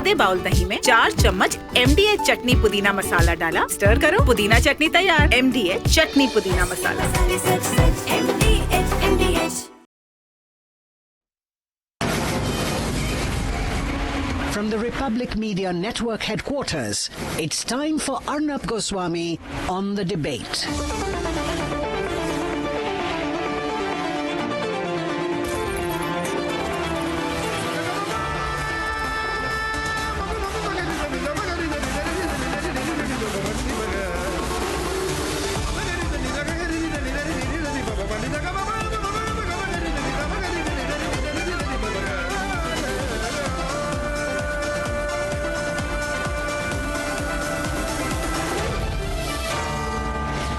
आधे बाउल दही में 4 चम्मच MDH चटनी पुदीना मसाला डाला, स्टर करो, पुदीना चटनी तैयार। MDH चटनी पुदीना मसाला। From the Republic Media Network headquarters, it's time for Arnab Goswami on the debate.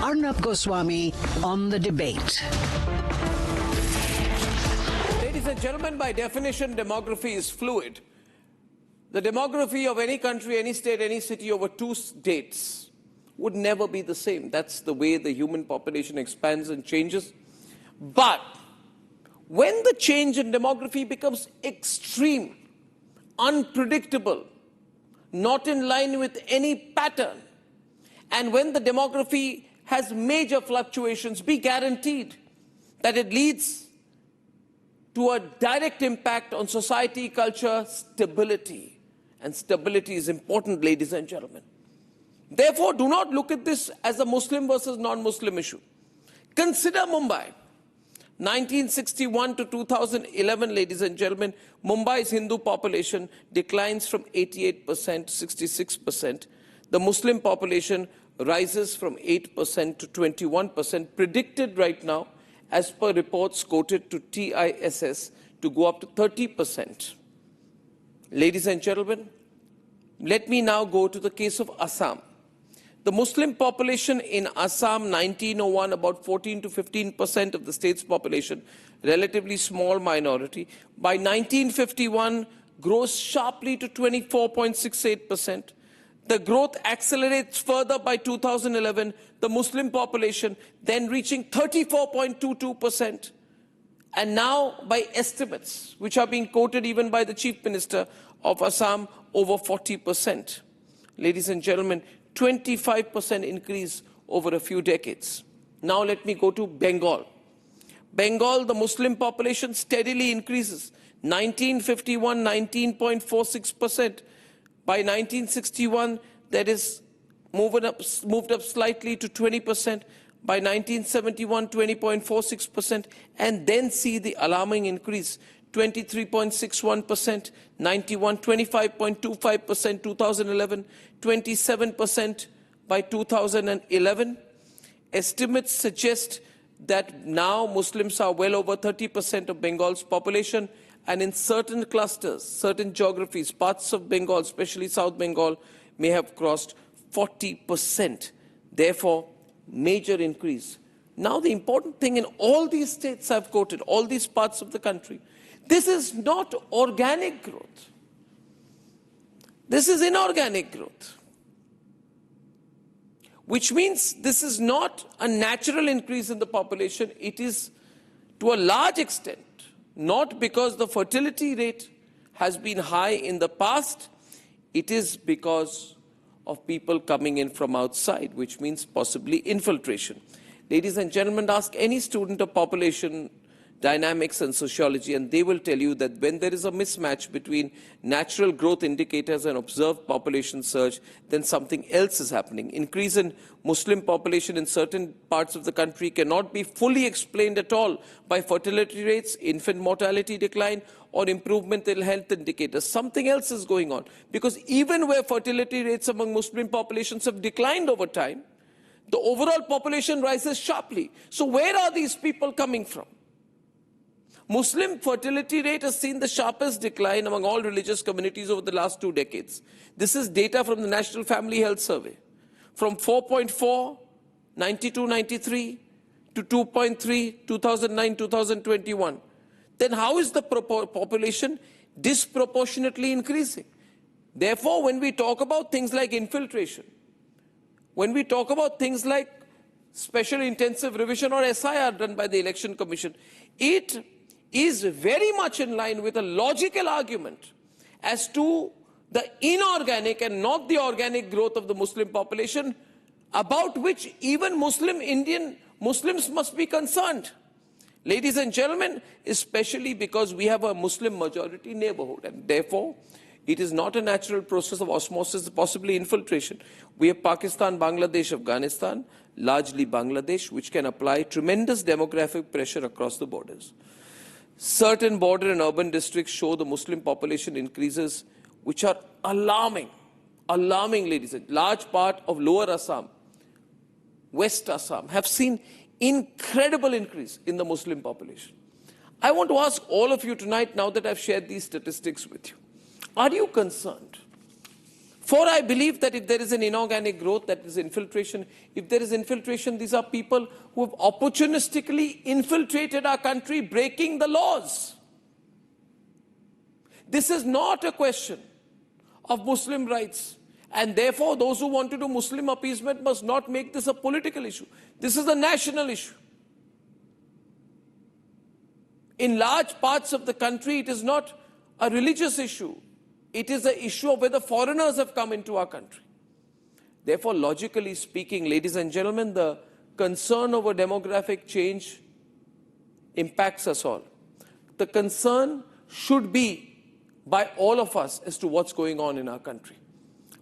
Arnab Goswami on the debate. Ladies and gentlemen, by definition, demography is fluid. The demography of any country, any state, any city over 2 dates would never be the same. That's the way the human population expands and changes. But when the change in demography becomes extreme, unpredictable, not in line with any pattern, and when the demography has major fluctuations, be guaranteed that it leads to a direct impact on society, culture, stability. And stability is important, ladies and gentlemen. Therefore, do not look at this as a Muslim versus non-Muslim issue. Consider Mumbai. 1961 to 2011, ladies and gentlemen, Mumbai's Hindu population declines from 88% to 66%. The Muslim population rises from 8% to 21%, predicted right now, as per reports quoted to TISS, to go up to 30%. Ladies and gentlemen, let me now go to the case of Assam. The Muslim population in Assam, 1901, about 14 to 15% of the state's population, relatively small minority. By 1951, grows sharply to 24.68%. The growth accelerates further by 2011, the Muslim population then reaching 34.22%. And now, by estimates, which are being quoted even by the Chief Minister of Assam, over 40%. Ladies and gentlemen, 25% increase over a few decades. Now let me go to Bengal. Bengal, the Muslim population steadily increases. 1951, 19.46%. By 1961, that is moved up slightly to 20%. By 1971, 20.46%. And then see the alarming increase, 23.61%, 91, 25.25%, 2011, 27% by 2011. Estimates suggest that now Muslims are well over 30% of Bengal's population. And in certain clusters, certain geographies, parts of Bengal, especially South Bengal, may have crossed 40%. Therefore, major increase. Now, the important thing in all these states I've quoted, all these parts of the country, this is not organic growth. This is inorganic growth. Which means this is not a natural increase in the population. It is, to a large extent, not because the fertility rate has been high in the past, it is because of people coming in from outside, which means possibly infiltration. Ladies and gentlemen, ask any student of population dynamics and sociology, and they will tell you that when there is a mismatch between natural growth indicators and observed population surge, then something else is happening. Increase in Muslim population in certain parts of the country cannot be fully explained at all by fertility rates, infant mortality decline, or improvement in health indicators. Something else is going on. Because even where fertility rates among Muslim populations have declined over time, the overall population rises sharply. So where are these people coming from? Muslim fertility rate has seen the sharpest decline among all religious communities over the last 2 decades. This is data from the National Family Health Survey. From 4.4, 92-93 to 2.3, 2009-2021. Then how is the population disproportionately increasing? Therefore, when we talk about things like infiltration, when we talk about things like special intensive revision or SIR done by the Election Commission, it is very much in line with a logical argument as to the inorganic and not the organic growth of the Muslim population, about which even Muslims must be concerned. Ladies and gentlemen, especially because we have a Muslim majority neighborhood, and therefore it is not a natural process of osmosis, possibly infiltration. We have Pakistan, Bangladesh, Afghanistan, largely Bangladesh, which can apply tremendous demographic pressure across the borders. Certain border and urban districts show the Muslim population increases which are alarming, ladies and gentlemen. Large part of lower Assam, West Assam have seen incredible increase in the Muslim population. I want to ask all of you tonight, now that I've shared these statistics with you, are you concerned? For I believe that if there is an inorganic growth, that is infiltration. If there is infiltration, these are people who have opportunistically infiltrated our country, breaking the laws. This is not a question of Muslim rights. And therefore, those who want to do Muslim appeasement must not make this a political issue. This is a national issue. In large parts of the country, it is not a religious issue. It is an issue of whether foreigners have come into our country. Therefore, logically speaking, ladies and gentlemen, the concern over demographic change impacts us all. The concern should be by all of us as to what's going on in our country.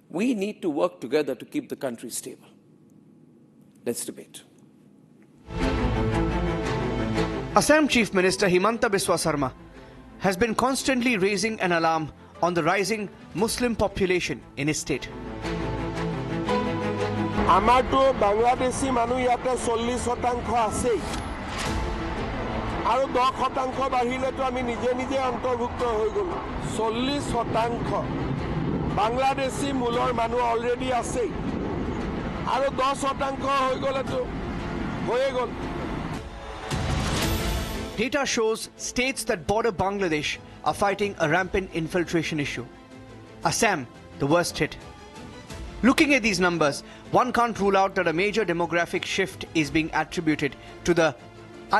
We need to work together to keep the country stable. Let's debate. Assam Chief Minister Himanta Biswa Sarma has been constantly raising an alarm on the rising Muslim population in his state. আমাৰটো বাংলাদেশী মানুহ ইয়াতে 40% আছে আৰু 10% বাঢ়িলেতো আমি নিজে নিজে অন্তৰ্ভুক্ত হৈ গ'ল 40% বাংলাদেশী মূলৰ মানুহ অলৰেডি আছে আৰু 10% হৈ গ'লেতো হৈয়ে গ'ল Data shows states that border Bangladesh are fighting a rampant infiltration issue. Assam, the worst hit. Looking at these numbers, one can't rule out that a major demographic shift is being attributed to the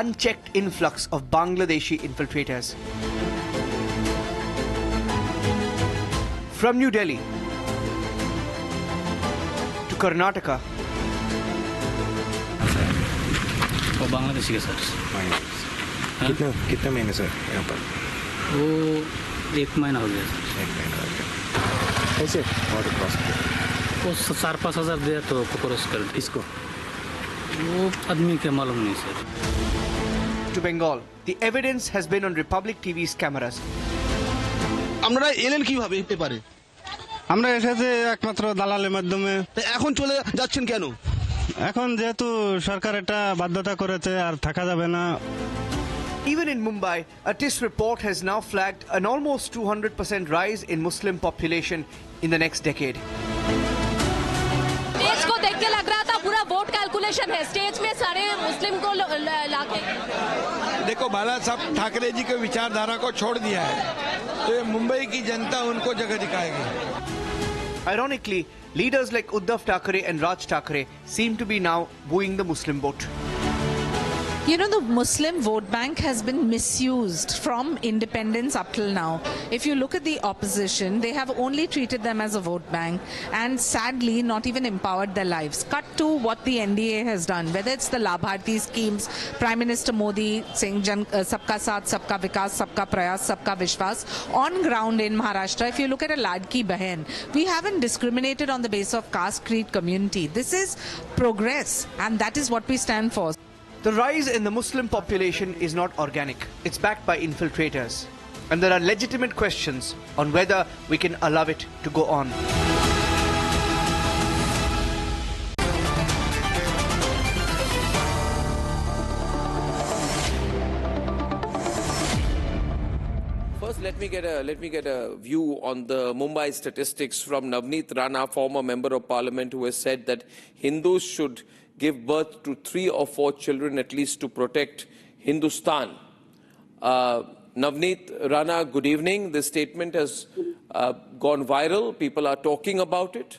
unchecked influx of Bangladeshi infiltrators. From New Delhi to Karnataka. वो बांग्लादेशी के sir कितने महीने sir यहाँ पर वो 1 महीना हो गया सर 1 महीना हो गया कैसे और क्रॉस वो 4-5 हज़ार दिया तो क्रॉस कर इसको वो आदमी के मालूम नहीं sir To Bengal, the evidence has been on Republic TV's cameras. আমরা এলেন কিভাবে পেপারে আমরা এসেছি একমাত্র দালালের মাধ্যমে এখন চলে যাচ্ছেন কেন এখন যেহেতু সরকার এটা বাধ্যতা করেছে আর থাকা যাবে না Even in Mumbai, a TIS report has now flagged an almost 200% rise in Muslim population in the next decade. Stage को देख के लग रहा था पूरा वोट कैलकुलेशन है स्टेज में सारे मुस्लिम को लाके देखो बाला साहब ठाकरे जी के विचारधारा को छोड़ दिया है तो ये मुंबई की जनता उनको जगह दिखाएगी Ironically, leaders like Uddhav Thackeray and Raj Thackeray seem to be now wooing the Muslim vote. You know, the Muslim vote bank has been misused from independence up till now. If you look at the opposition, they have only treated them as a vote bank and sadly not even empowered their lives. Cut to what the NDA has done, whether it's the Labharti schemes, Prime Minister Modi saying Sabka Saath, Sabka Vikas, Sabka Prayas, Sabka Vishwas. On ground in Maharashtra, if you look at a Ladki Bahen, we haven't discriminated on the basis of caste, creed, community. This is progress and that is what we stand for. The rise in the Muslim population is not organic. It's backed by infiltrators. And there are legitimate questions on whether we can allow it to go on. First, let me get a view on the Mumbai statistics from Navneet Rana, former member of parliament, who has said that Hindus should give birth to 3 or 4 children at least to protect Hindustan. Navneet Rana, good evening. This statement has gone viral. People are talking about it.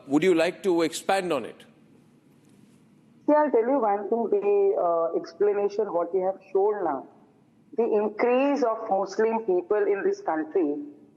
Would you like to expand on it? See, I'll tell you one thing, the explanation what you have shown now. The increase of Muslim people in this country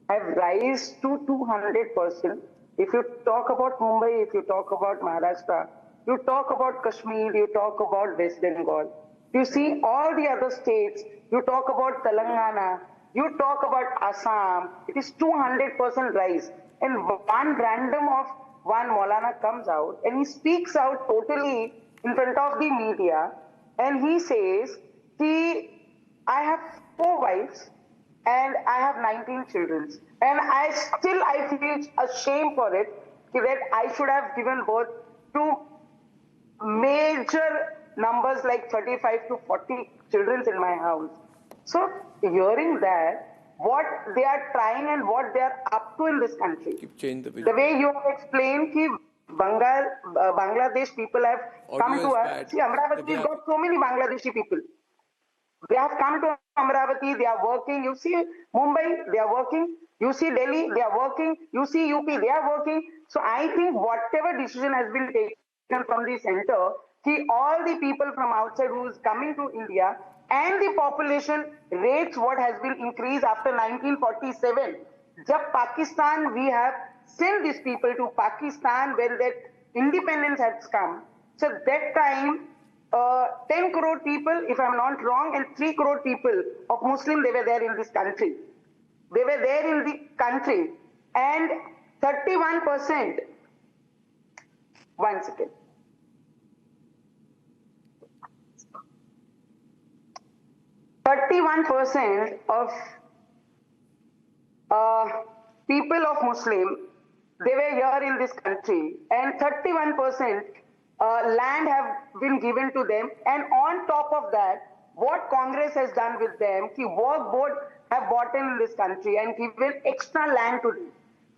have risen to 200%. If you talk about Mumbai, if you talk about Maharashtra, you talk about Kashmir, you talk about West Bengal. You see all the other states, you talk about Telangana, you talk about Assam, it is 200% rise. And one random of one Maulana comes out and he speaks out totally in front of the media and he says, I have 4 wives and I have 19 children. And I feel ashamed for it that I should have given birth to major numbers like 35 to 40 children in my house. So hearing that, what they are trying and what they are up to in this country. Keep changing the video. The way you have explained that Bangladesh people have come to us. See, Amravati has got so many Bangladeshi people. They have come to Amravati, they are working. You see Mumbai, they are working. You see Delhi, they are working. You see UP, they are working. So I think whatever decision has been taken from the center, all the people from outside who is coming to India and the population rates what has been increased after 1947. Jab Pakistan, we have sent these people to Pakistan when that independence has come. So that time, 10 crore people, if I'm not wrong, and 3 crore people of Muslim, they were there in this country. They were there in the country. And 31%, 1 second. 31% of people of Muslim, they were here in this country, and 31% land have been given to them. And on top of that, what Congress has done with them, the work board have bought in this country and given extra land to them.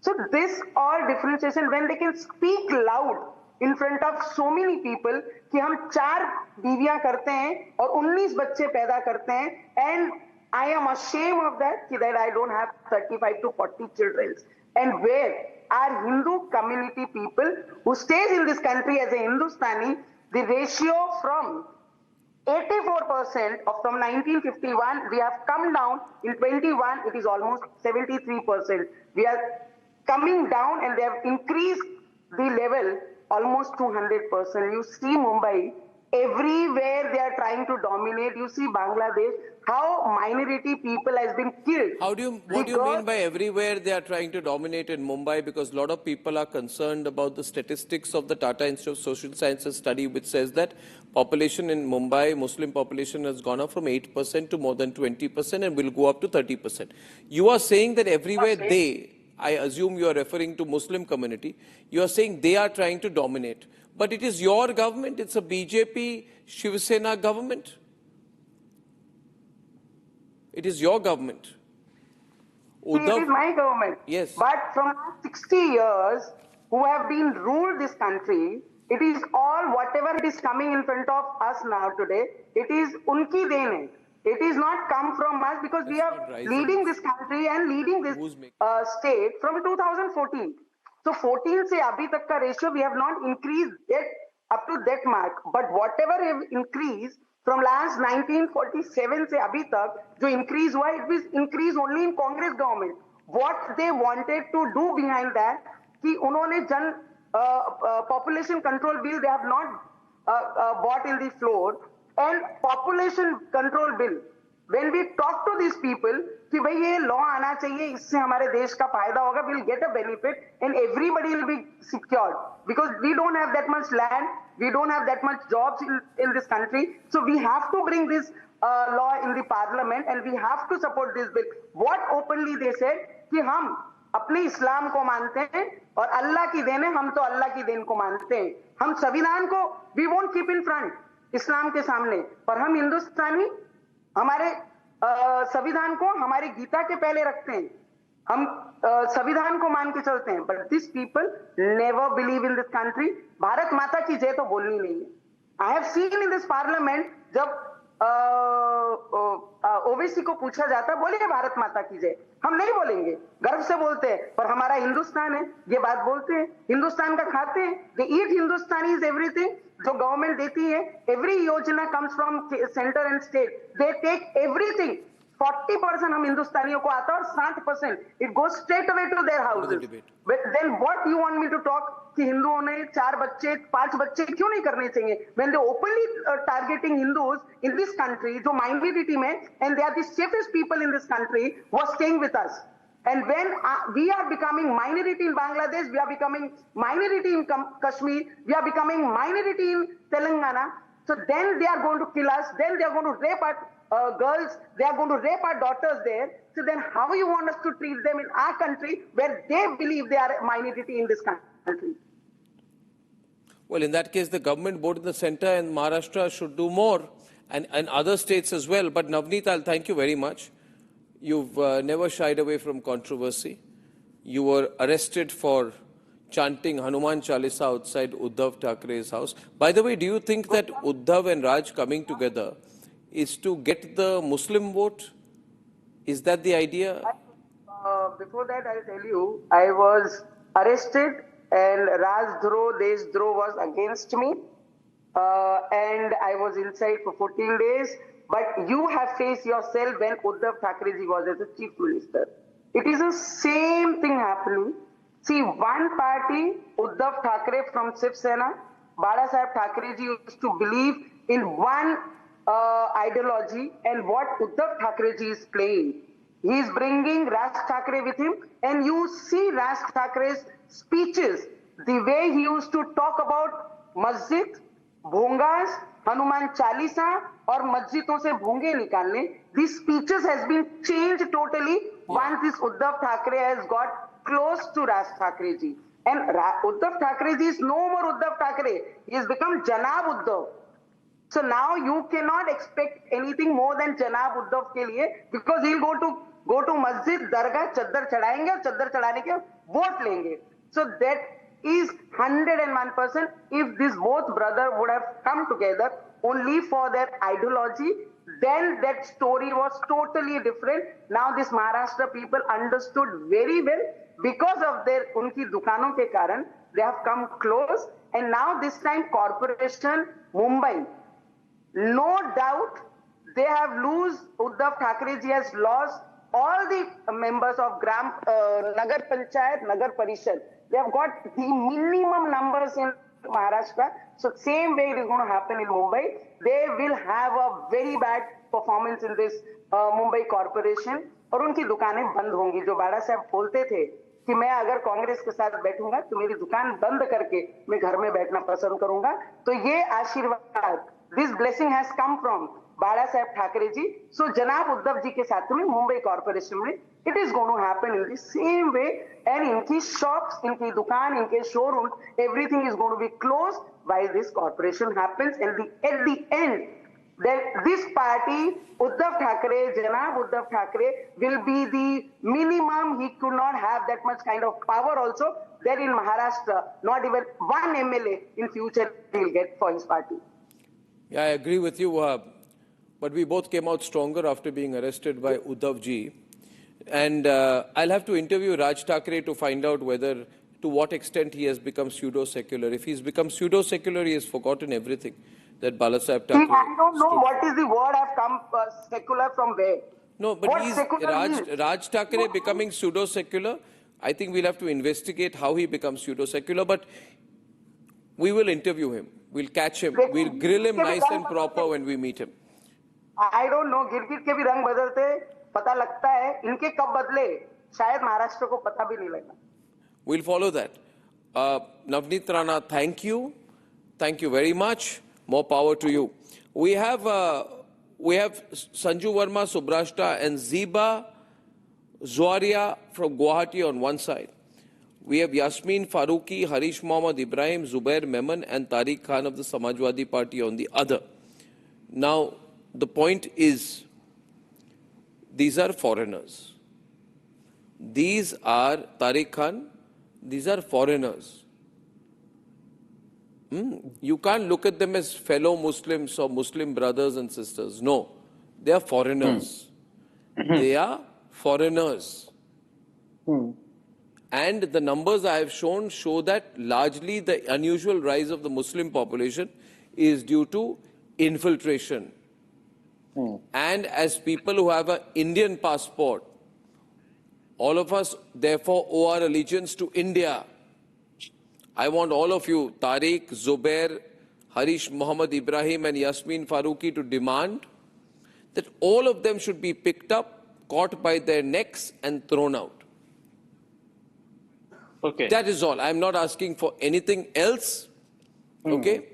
So this all differentiation, when they can speak loud in front of so many people कि हम 4 बीवियां करते हैं और 19 बच्चे पैदा करते हैं, and I am ashamed of that I don't have 35 to 40 children. And where are Hindu community people who stays in this country as a Hindustani, the ratio from 84% from 1951, we have come down in 21, it is almost 73%. We are coming down and they have increased the level almost 200%. You see Mumbai, everywhere they are trying to dominate. You see Bangladesh, how minority people has been killed. What do you mean by everywhere they are trying to dominate in Mumbai? Because a lot of people are concerned about the statistics of the Tata Institute of Social Sciences study, which says that population in Mumbai, Muslim population has gone up from 8% to more than 20% and will go up to 30%. You are saying that everywhere I assume you are referring to Muslim community, you are saying they are trying to dominate. But it is your government, it's a BJP, Shiv Sena government. It is your government. It is my government. Yes. But from 60 years, who have been ruled this country, it is all whatever it is coming in front of us now today, it is unki deen. It is not come from us because we are leading this country and leading this state from 2014. So 14 se abhi tak ka ratio, we have not increased yet up to that mark. But whatever have increased from last 1947 se abhi tak, jo increase hua, it was increased only in Congress government. What they wanted to do behind that, ki unhone population control bill, they have not bought in the floor. And population control bill, when we talk to these people कि भाई ये law आना चाहिए, इससे हमारे देश का फायदा होगा, we'll get a benefit and everybody will be secured because we don't have that much land, we don't have that much jobs in this country, so we have to bring this law in the parliament and we have to support this bill. What openly they said कि हम अपने इस्लाम को मानते हैं और अल्लाह की then है, हम तो अल्लाह की देन को मानते हैं, हम संविधान को we won't keep in front इस्लाम के सामने, पर हम हिंदुस्तानी हमारे संविधान को हमारे गीता के पहले रखते हैं, हम संविधान को मान के चलते हैं. But this people never believe in this country. Bharat माता की जय तो बोलनी नहीं है. I have seen in this parliament जब ओवैसी को पूछा जाता बोलिए भारत माता की जय, हम नहीं बोलेंगे, गर्व से बोलते हैं, पर हमारा हिंदुस्तान है ये बात बोलते हैं, हिंदुस्तान का खाते हैं. They eat Hindustani is everything. जो गवर्नमेंट देती है, एवरी योजना comes from centre and state, they take everything 40% हम हिंदुस्तानियों को आता है और 60% it goes straight away to their houses. But then what you want me to talk कि हिंदुओं ने 4 बच्चे 5 बच्चे क्यों नहीं करने चाहिए? When they openly targeting Hindus in this country, जो minority में, and they are the safest people in this country, was staying with us. And when we are becoming minority in Bangladesh, we are becoming minority in Kashmir, we are becoming minority in Telangana. So then they are going to kill us. Then they are going to rape our girls. They are going to rape our daughters there. So then how you want us to treat them in our country where they believe they are a minority in this country? Well, in that case, the government, both in the center and Maharashtra, should do more, and other states as well. But Navneet, I'll thank you very much. You've never shied away from controversy. You were arrested for chanting Hanuman Chalisa outside Uddhav Thackeray's house. By the way, do you think that Uddhav and Raj coming together is to get the Muslim vote? Is that the idea? Before that, I'll tell you, I was arrested and Rajdroh, Deshdroh was against me. And I was inside for 14 days. But you have faced yourself when Uddhav Thackeray was as a chief minister. It is the same thing happening. See, one party, Uddhav Thackeray from Shiv Sena, Bala Saheb Thackeray ji used to believe in one ideology, and what Uddhav Thackeray ji is playing. He is bringing Raj Thackeray with him, and you see Raj Thackeray's speeches, the way he used to talk about masjid, bhongas, Hanuman Chalisa, और मस्जिदों से भोंगे निकालने. These speeches has been changed totally once this Uddhav Thackeray has got close to Raj Thackeray ji. And Uddhav Thackeray ji is no more Uddhav Thackeray. He has become Janab Uddhav. So now you cannot expect anything more than Janab Uddhav के लिए, because he'll go to masjid, dargah, chaddar चढ़ाएंगे और chaddar चढ़ाने के vote लेंगे. So that is 101%. If this both brother would have come together only for their ideology, then that story was totally different. Now this Maharashtra people understood very well, because of their unki dukanon ke karan, they have come close. And now this time corporation Mumbai, no doubt they have lost. Uddhav Thackeray ji has lost all the members of Nagar Panchayat, Nagar Parishad. They have got the minimum numbers in Maharashtra. So same way it is going to happen in Mumbai. They will have a very bad performance in this Mumbai corporation. और उनकी दुकानें बंद होंगी. जो बाड़ा साहब बोलते थे कि मैं अगर कांग्रेस के साथ बैठूंगा तो मेरी दुकान बंद करके मैं घर में बैठना पसंद करूंगा. तो ये आशीर्वाद, this blessing has come from बाड़ा साहब ठाकरे जी. So जनाब उद्धव जी के साथ में मुंबई कॉर्पोरेशन में it is going to happen in the same way. And इनकी shops, इनकी दुकान, इनके showrooms, everything is going to be closed while this corporation happens. And at the end, this party, Uddhav Thackeray, Janab Uddhav Thackeray, will be the minimum. He could not have that much kind of power also. There in Maharashtra, not even one MLA in future he will get for his party. Yeah, I agree with you. But we both came out stronger after being arrested by Uddhav ji. And I'll have to interview Raj Thackeray to find out whether, to what extent he has become pseudo-secular. If he's become pseudo-secular, he has forgotten everything that Balasaheb Thackeray. I don't know what is the word have come secular from where. No, but what Raj Thackeray becoming pseudo-secular. I think we'll have to investigate how he becomes pseudo-secular. But we will interview him. We'll catch him. We'll grill him nice and proper when we meet him. I don't know. गिरगिट के भी रंग बदलते पता लगता है. इनके कब बदले शायद महाराष्ट्र को पता भी नहीं लगा. We'll follow that. Navneet Rana, thank you. Thank you very much. More power to you. We have Sanju Verma, Subrashta, and Ziba Zuaria from Guwahati on one side. We have Yasmin Farooqi, Harish Mohammad Ibrahim, Zubair Memon, and Tariq Khan of the Samajwadi Party on the other. Now, the point is, these are foreigners. These are Tariq Khan, these are foreigners. You can't look at them as fellow Muslims or Muslim brothers and sisters. No, they are foreigners. They are foreigners. And the numbers I have shown show that largely the unusual rise of the Muslim population is due to infiltration. And as people who have an Indian passport, all of us therefore owe our allegiance to India. I want all of you, Tariq, Zubair, Harish Muhammad Ibrahim and Yasmin Farooqi, to demand that all of them should be picked up, caught by their necks and thrown out. Okay. That is all. I'm not asking for anything else. Okay?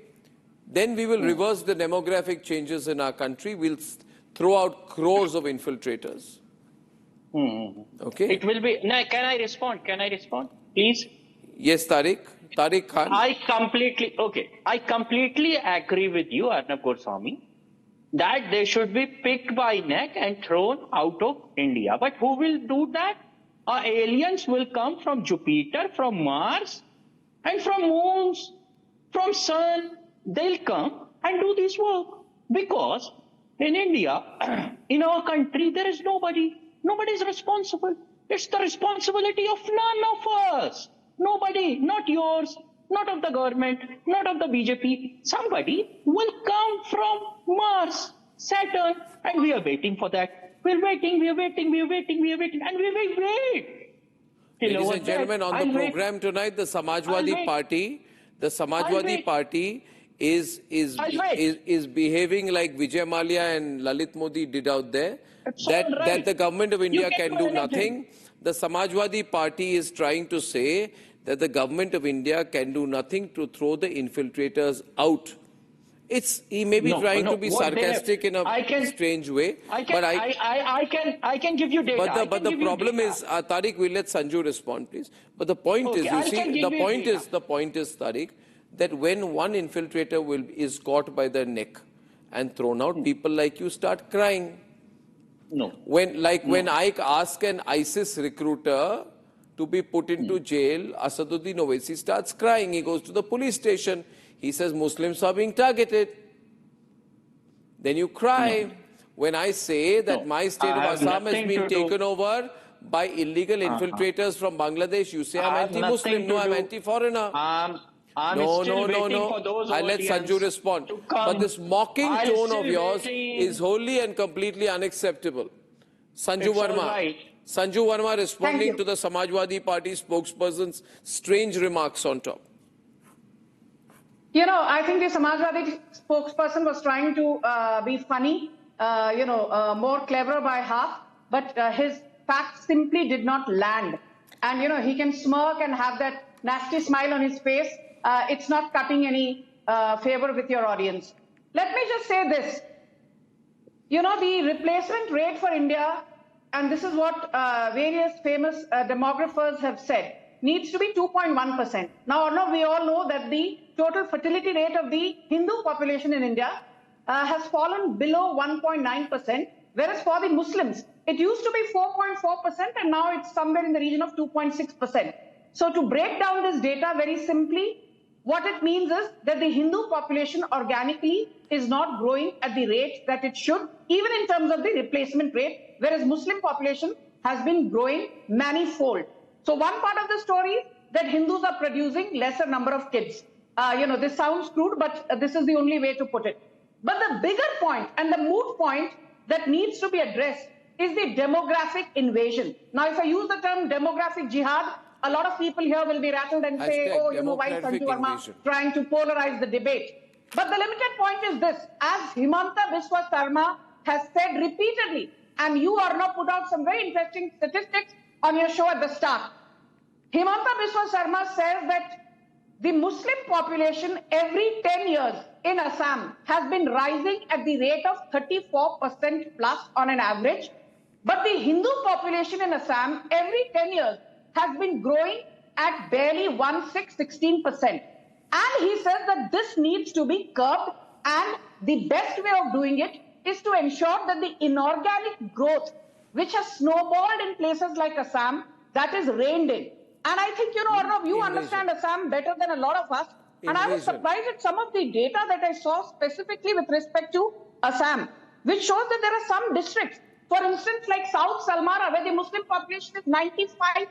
Then we will reverse the demographic changes in our country. We'll throw out crores of infiltrators. Okay? It will be. No, can I respond? Can I respond, please? Yes, Tariq. Tariq Khan. I completely agree with you, Arnab Goswami, that they should be picked by neck and thrown out of India. But who will do that? Aliens will come from Jupiter, from Mars, and from moons, from sun. They'll come and do this work. Because in India, in our country, there is nobody. Nobody is responsible. It's the responsibility of none of us. Nobody, not yours, not of the government, not of the BJP. Somebody will come from Mars, Saturn, and we are waiting for that. We're waiting, and we will wait. Ladies and gentlemen, on the program tonight, the Samajwadi Party is behaving like Vijay Mallya and Lalit Modi did out there. That the government of India can do nothing. The Samajwadi Party is trying to say that the government of India can do nothing to throw the infiltrators out. He may be trying to be sarcastic in a strange way. I can give you data. But the problem is, Tariq, we'll let Sanju respond, please. But the point is, the point is, Tariq, that when one infiltrator is caught by their neck and thrown out, people like you start crying. No. When I ask an ISIS recruiter to be put into jail, Asaduddin Owaisi starts crying. He goes to the police station. He says Muslims are being targeted. Then you cry. When I say that my state of Assam has been taken over by illegal infiltrators from Bangladesh, you say I'm anti-Muslim. No, I'm anti-foreigner. No. I'll let Sanju respond. But this mocking tone of yours is wholly and completely unacceptable. Sanju Verma responding to the Samajwadi Party spokesperson's strange remarks on top. You know, I think the Samajwadi spokesperson was trying to be funny, more clever by half, but his facts simply did not land. And, he can smirk and have that nasty smile on his face. It's not cutting any favor with your audience. Let me just say this. The replacement rate for India, and this is what various famous demographers have said, needs to be 2.1%. Now, we all know that the total fertility rate of the Hindu population in India has fallen below 1.9%, whereas for the Muslims, it used to be 4.4%, and now it's somewhere in the region of 2.6%. So to break down this data very simply, what it means is that the Hindu population organically is not growing at the rate that it should, even in terms of the replacement rate, whereas Muslim population has been growing manifold. So one part of the story is that Hindus are producing lesser number of kids. This sounds crude, but this is the only way to put it. But the bigger point and the moot point that needs to be addressed is the demographic invasion. Now, if I use the term demographic jihad, a lot of people here will be rattled and say, why is Sanju Verma trying to polarize the debate? But the limited point is this. As Himanta Biswa Sarma has said repeatedly, and you Arnab put out some very interesting statistics on your show at the start. Himanta Biswa Sarma says that the Muslim population every 10 years in Assam has been rising at the rate of 34% plus on an average. But the Hindu population in Assam every 10 years has been growing at barely 16%. And he says that this needs to be curbed, and the best way of doing it is to ensure that the inorganic growth, which has snowballed in places like Assam, that is reined in. And I think, Arnab, you understand Assam better than a lot of us. And I was surprised at some of the data that I saw specifically with respect to Assam, which shows that there are some districts, for instance, like South Salmara, where the Muslim population is 95%,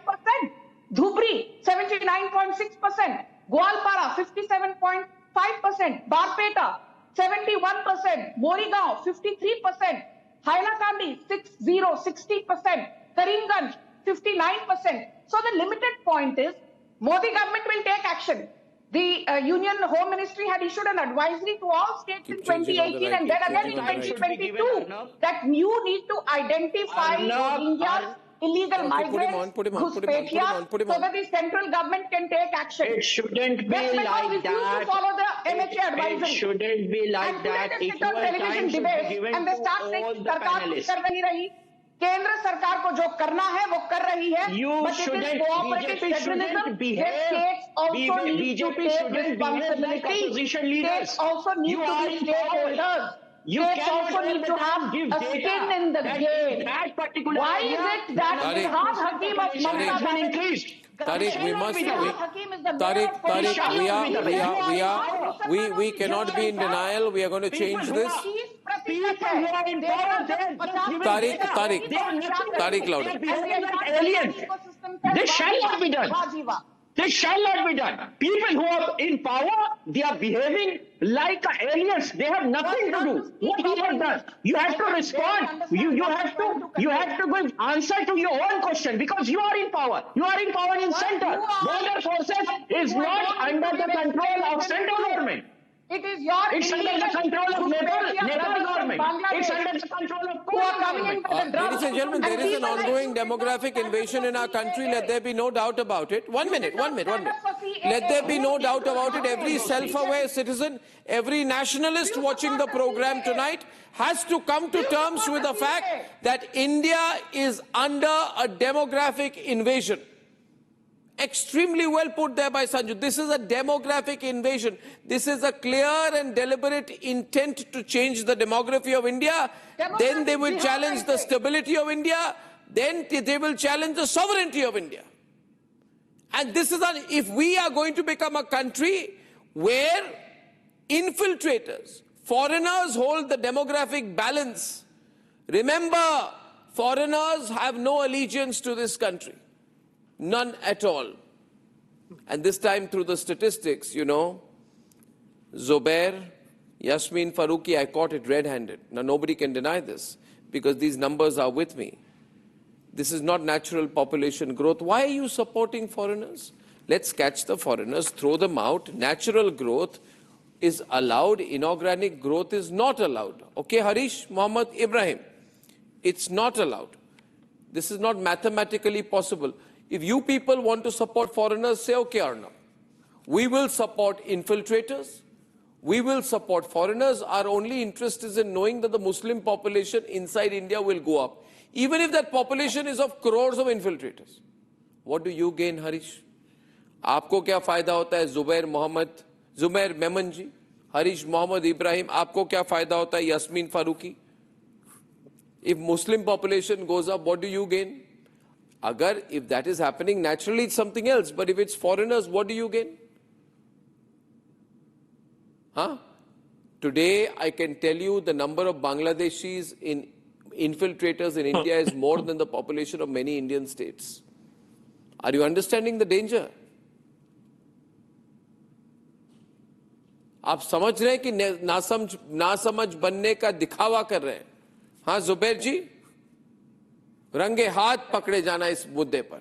Dhubri, 79.6%, Gwalpara, 57.5%, Barpeta, 71%, Morigaon 53%, Hailakandi 60%, Karimganj 59%. So the limited point is Modi government will take action. The Union Home Ministry had issued an advisory to all states in 2018 and then again in 2022 that you need to identify Rohingyas, illegal migrants, Ghuspetia, so that the central government can take action. It shouldn't be like that. To follow the MHA advisory. It shouldn't be like that. Equal time should be given and they to start all saying the panelists. कर नहीं रही. केंद्र सरकार को जो करना है वो कर रही है. You but it is cooperative federalism. States also need to take responsibility. States also need to be stakeholders. States also need to have a skin in the game. Why is it that Firhad Hakim of Mamata been increased? Tariq, we cannot be in denial. We are going to change this. Tariq, louder. Aliens. This shall not be done. This shall not be done. People who are in power, they are behaving like aliens. They have nothing to do. What he has done. You have to respond. You have to give answer to your own question because you are in power. You are in power in center. Border forces is not under the control of central government. It is your It's under the control of Nepal government. It's under the control of who are coming in with the drugs. Ladies and gentlemen, there is an ongoing demographic invasion in our country. Let there be no doubt about it. One minute. Let there be no doubt about it. Every self-aware citizen, every nationalist watching the program tonight has to come to terms with the fact that India is under a demographic invasion. Extremely well put there by Sanju. This is a demographic invasion. This is a clear and deliberate intent to change the demography of India. Then they will challenge the stability of India. Then they will challenge the sovereignty of India. And this is if we are going to become a country where infiltrators, foreigners hold the demographic balance. Remember, foreigners have no allegiance to this country. None at all. And this time through the statistics, you know, Zubair, Yasmin Farooqi, I caught it red-handed. Now nobody can deny this because these numbers are with me. This is not natural population growth. Why are you supporting foreigners? Let's catch the foreigners, throw them out. Natural growth is allowed. Inorganic growth is not allowed. Okay, Harish Mohammed Ibrahim, it's not allowed. This is not mathematically possible. If you people want to support foreigners, say, okay, Arnab, we will support infiltrators. We will support foreigners. Our only interest is in knowing that the Muslim population inside India will go up. Even if that population is of crores of infiltrators. What do you gain, Harish? आपको क्या फायदा होता है Zubair Memon ji, Harish Mohammed Ibrahim, आपको क्या फायदा होता है Yasmin Farooqi? If Muslim population goes up, what do you gain? Agar, if that is happening, naturally it's something else. But if it's foreigners, what do you gain? Huh? Today, I can tell you the number of Bangladeshis in infiltrators in India is more than the population of many Indian states. Are you understanding the danger? आप समझ रहे हैं कि नासमझ बनने का दिखावा कर रहे हैं? हाँ जुबैर जी, रंगे हाथ पकड़े जाना इस मुद्दे पर,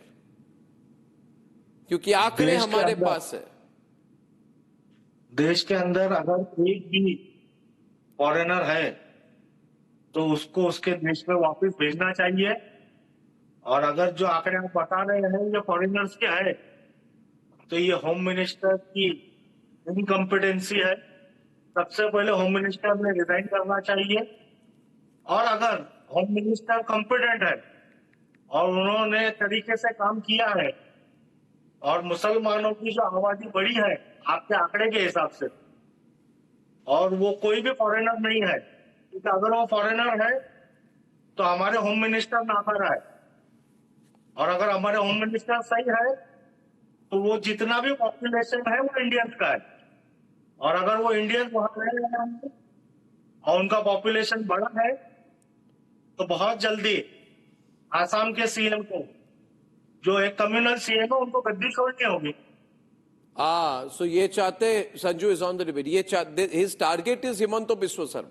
क्योंकि आंकड़े हमारे पास है। देश के अंदर अगर एक भी फॉरेनर है तो उसको उसके देश में वापस भेजना चाहिए। और अगर जो आंकड़े आप बता रहे हैं ये फॉरेनर्स के है तो ये होम मिनिस्टर की इनकम्पिटेंसी है। सबसे पहले होम मिनिस्टर ने रिजाइन करना चाहिए। और अगर होम मिनिस्टर कॉम्पिटेंट है और उन्होंने तरीके से काम किया है और मुसलमानों की जो आबादी बढ़ी है आपके आंकड़े के हिसाब से, और वो कोई भी फॉरेनर नहीं है, क्योंकि अगर वो फॉरेनर है तो हमारे होम मिनिस्टर नापारा है। और अगर हमारे होम मिनिस्टर सही है तो वो जितना भी पॉपुलेशन है वो इंडियंस का है। और अगर वो इंडियंस वहां रह रहे हैं और उनका पॉपुलेशन बड़ा है तो बहुत जल्दी आसाम के सीएम को, जो एक कम्युनल सीएम है, उनको गद्दी छोड़नी होगी। So ये चाहते, Sanju is on the debate. ये चाहते, his target is Himanta Biswa Sarma.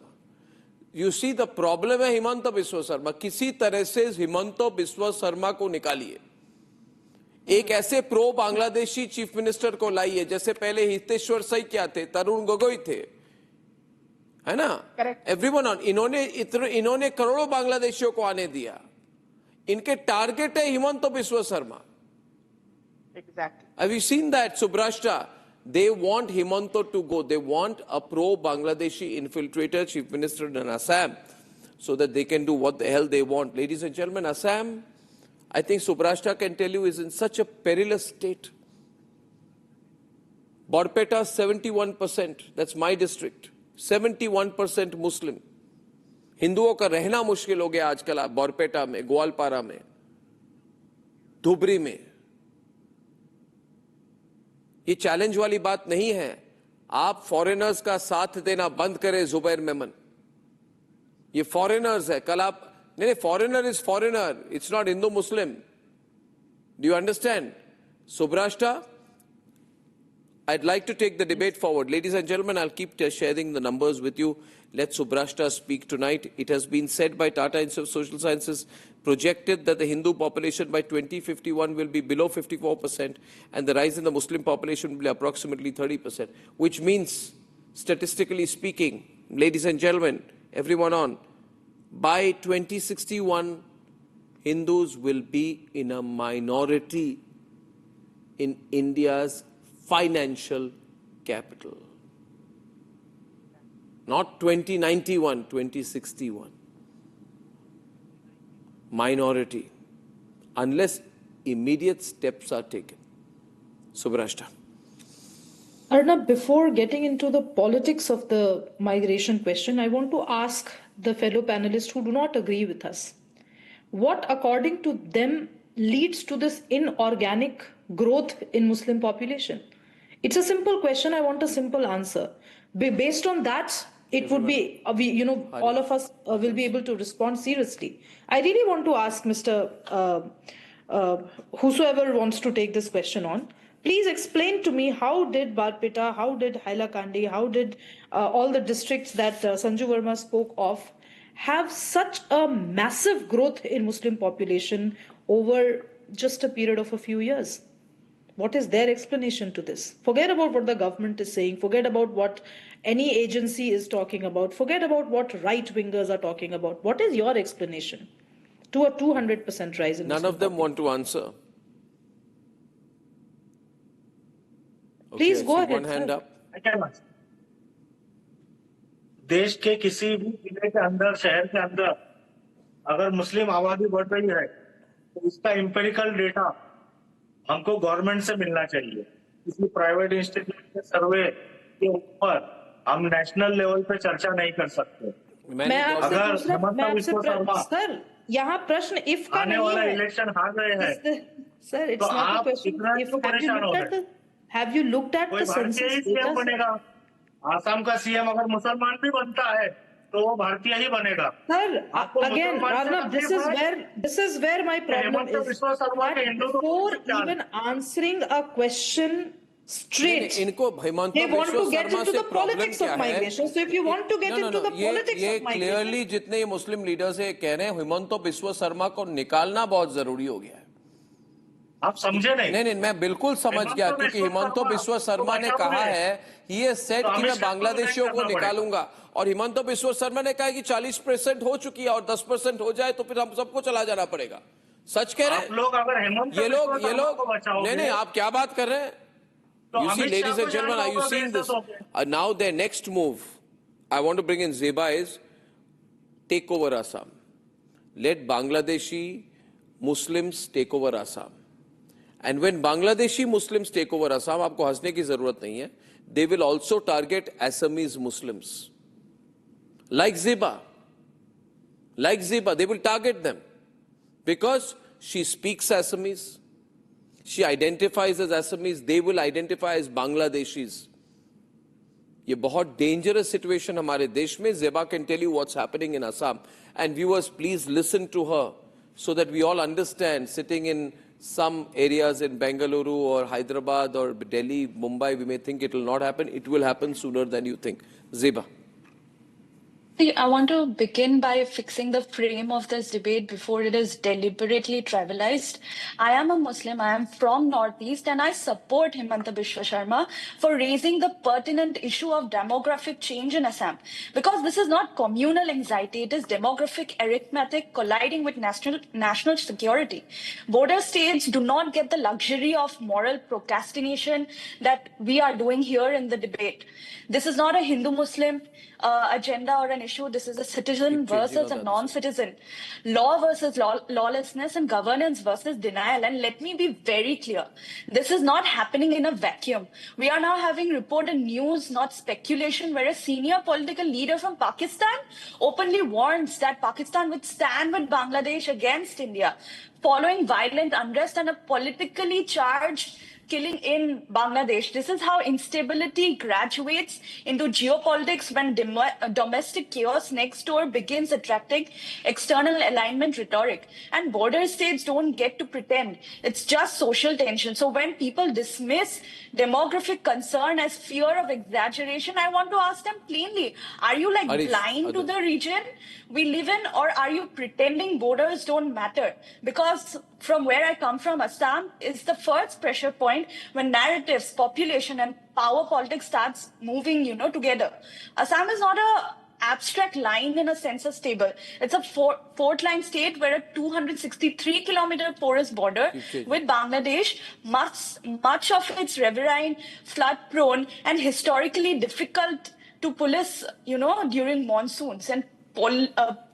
You see the problem है Himanta Biswa Sarma. किसी तरह से Himanta Biswa Sarma को निकालिए. एक ऐसे प्रो बांग्लादेशी चीफ मिनिस्टर को लाइए, जैसे पहले हितेश्वर सई क्या थे, तरुण गोगोई थे, है ना? एवरीवन ऑन, इन्होंने करोड़ों बांग्लादेशियों को आने दिया. इनके टारगेट है Himanta Biswa Sharma. Exactly. Have you seen that, Subrashta? They want Himanta to go. They want a pro-Bangladeshi infiltrator chief minister in Assam so that they can do what the hell they want. Ladies and gentlemen, Assam, I think Subrashta can tell you, is in such a perilous state. Borpeta, 71%. That's my district. 71% Muslim. हिंदुओं का रहना मुश्किल हो गया आजकल बोरपेटा में, ग्वालपारा में, धुबरी में. ये चैलेंज वाली बात नहीं है. आप फॉरेनर्स का साथ देना बंद करें. जुबैर मेमन, ये फॉरेनर्स है. कल आप नहीं, foreigner is foreigner, it's not Hindu Muslim. Do you understand? Subrashta, I'd like to take the debate forward. Ladies and gentlemen, I'll keep sharing the numbers with you. Let Subrashta speak tonight. It has been said by Tata Institute of Social Sciences, projected that the Hindu population by 2051 will be below 54% and the rise in the Muslim population will be approximately 30%, which means, statistically speaking, ladies and gentlemen, everyone on, by 2061, Hindus will be in a minority in India's financial capital. Not 2091, 2061. Minority. Unless immediate steps are taken. Subrashta. Arnab, before getting into the politics of the migration question, I want to ask the fellow panelists who do not agree with us, what according to them leads to this inorganic growth in Muslim population? It's a simple question. I want a simple answer. Based on that, it would be, all of us will be able to respond seriously. I really want to ask Mr. Whosoever wants to take this question on, please explain to me, how did Barpeta, how did Hailakandi, how did all the districts that Sanju Verma spoke of have such a massive growth in Muslim population over just a period of a few years? What is their explanation to this? Forget about what the government is saying. Forget about what any agency is talking about. Forget about what right-wingers are talking about. What is your explanation to a 200% rise in None of them want to answer. Please go ahead. One hand up. देश के किसी भी जिले के अंदर, शहर के अंदर अगर मुस्लिम आबादी बढ़ रही है तो इसका एम्पिरिकल डेटा हमको गवर्नमेंट से मिलना चाहिए. किसी प्राइवेट इंस्टीट्यूट के सर्वे के ऊपर हम नेशनल लेवल पे चर्चा नहीं कर सकते. मैं आपसे सर, यहाँ प्रश्न इफ का आने वाला इलेक्शन हार रहे हैं sir, it's not a question. Have you looked at the census data? Assam का सीएम अगर मुसलमान भी बनता है तो वो भारतीय ही बनेगा. Sir, again, Arnab, this is where my problem is. Before even answering a question straight, they want to get into the politics of migration. So if you want to get into the politics of migration, clearly जितने मुस्लिम leaders है कह रहे हैं हिमंत बिस्वा शर्मा को निकालना बहुत जरूरी हो गया है. आप समझे नहीं? नहीं, मैं बिल्कुल समझ गया, क्योंकि हिमंत बिस्वा शर्मा ने कहा है, ही हैज सेड कि मैं बांग्लादेशियों को निकालूंगा, और हिमंत बिस्वा शर्मा ने कहा कि 40% हो चुकी है और 10% हो जाए तो फिर हम सबको चला जाना पड़ेगा. सच कह रहे हैं ये लोग. नहीं, आप क्या बात कर रहे हैं? You see, ladies and gentlemen, are you seeing this? Now their next move, I want to bring in Zeba, is take over Assam. Let Bangladeshi Muslims take over Assam. And when Bangladeshi Muslims take over Assam, आपको हंसने की जरूरत नहीं है, they will also target Assamese Muslims. Like Zeba, they will target them. Because she speaks Assamese, she identifies as Assamese, they will identify as Bangladeshis. ये बहुत dangerous situation हमारे देश में. Zeba can tell you what's happening in Assam. And viewers, please listen to her so that we all understand, sitting in some areas in Bengaluru or Hyderabad or Delhi, Mumbai, we may think it will not happen. It will happen sooner than you think. Zeba. I want to begin by fixing the frame of this debate before it is deliberately trivialized. I am a Muslim, I am from Northeast, and I support Himanta Biswa Sharma for raising the pertinent issue of demographic change in Assam. Because this is not communal anxiety, it is demographic arithmetic colliding with national security. Border states do not get the luxury of moral procrastination that we are doing here in the debate. This is not a Hindu-Muslim agenda or an issue. This is a citizen versus a non-citizen, law versus lawlessness, and governance versus denial. And let me be very clear. This is not happening in a vacuum. We are now having reported news, not speculation, where a senior political leader from Pakistan openly warns that Pakistan would stand with Bangladesh against India following violent unrest and a politically charged killing in Bangladesh. This is how instability graduates into geopolitics when domestic chaos next door begins attracting external alignment rhetoric. And border states don't get to pretend. It's just social tension. So when people dismiss demographic concern as fear of exaggeration, I want to ask them plainly, are you blind to the region we live in, or are you pretending borders don't matter? Because from where I come from, Assam is the first pressure point when narratives, population and power politics starts moving, together. Assam is not a abstract line in a census table. It's a fourth line state where a 263-kilometer porous border with Bangladesh, much of its riverine, flood-prone and historically difficult to police, during monsoons. And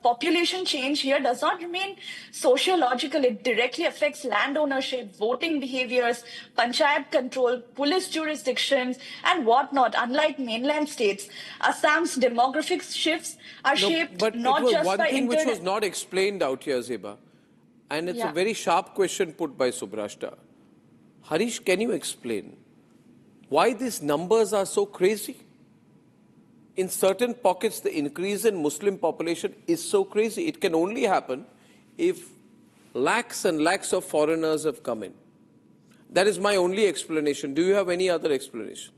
population change here does not remain sociological. It directly affects land ownership, voting behaviors, panchayat control, police jurisdictions, and whatnot. Unlike mainland states, Assam's demographic shifts are shaped not just by one thing which was not explained out here, Zeba, and it's a very sharp question put by Subrashta. Harish, can you explain why these numbers are so crazy? In certain pockets, the increase in Muslim population is so crazy. It can only happen if lakhs and lakhs of foreigners have come in. That is my only explanation. Do you have any other explanation?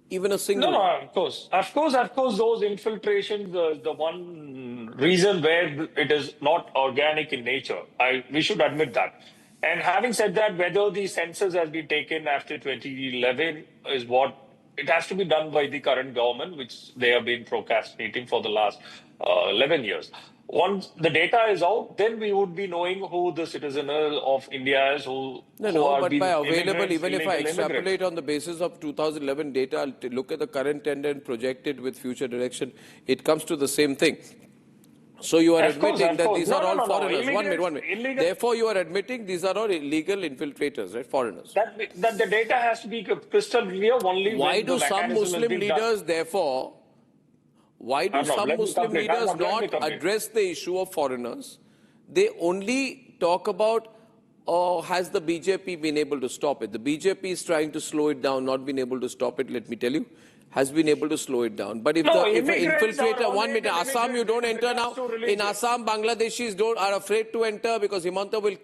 Even a single No, of course. Of course, those infiltrations, the one reason where it is not organic in nature. We should admit that. And having said that, whether the census has been taken after 2011 is what it has to be done by the current government, which they have been procrastinating for the last 11 years. Once the data is out, then we would be knowing who the citizen of India is, but by available, even if I extrapolate on the basis of 2011 data, I'll look at the current trend and project it with future direction, it comes to the same thing. So you are admitting that these are all foreigners. One minute. Therefore, you are admitting these are all illegal infiltrators, right? Foreigners. That the data has to be crystal clear only. Why do some Muslim leaders, therefore, not address the issue of foreigners? They only talk about, has the BJP been able to stop it? The BJP is trying to slow it down, not been able to stop it, let me tell you. Has been able to slow it down. But if an infiltrator, 1 minute, Assam you don't enter now. In Assam, Bangladeshis are afraid to enter because Himanta will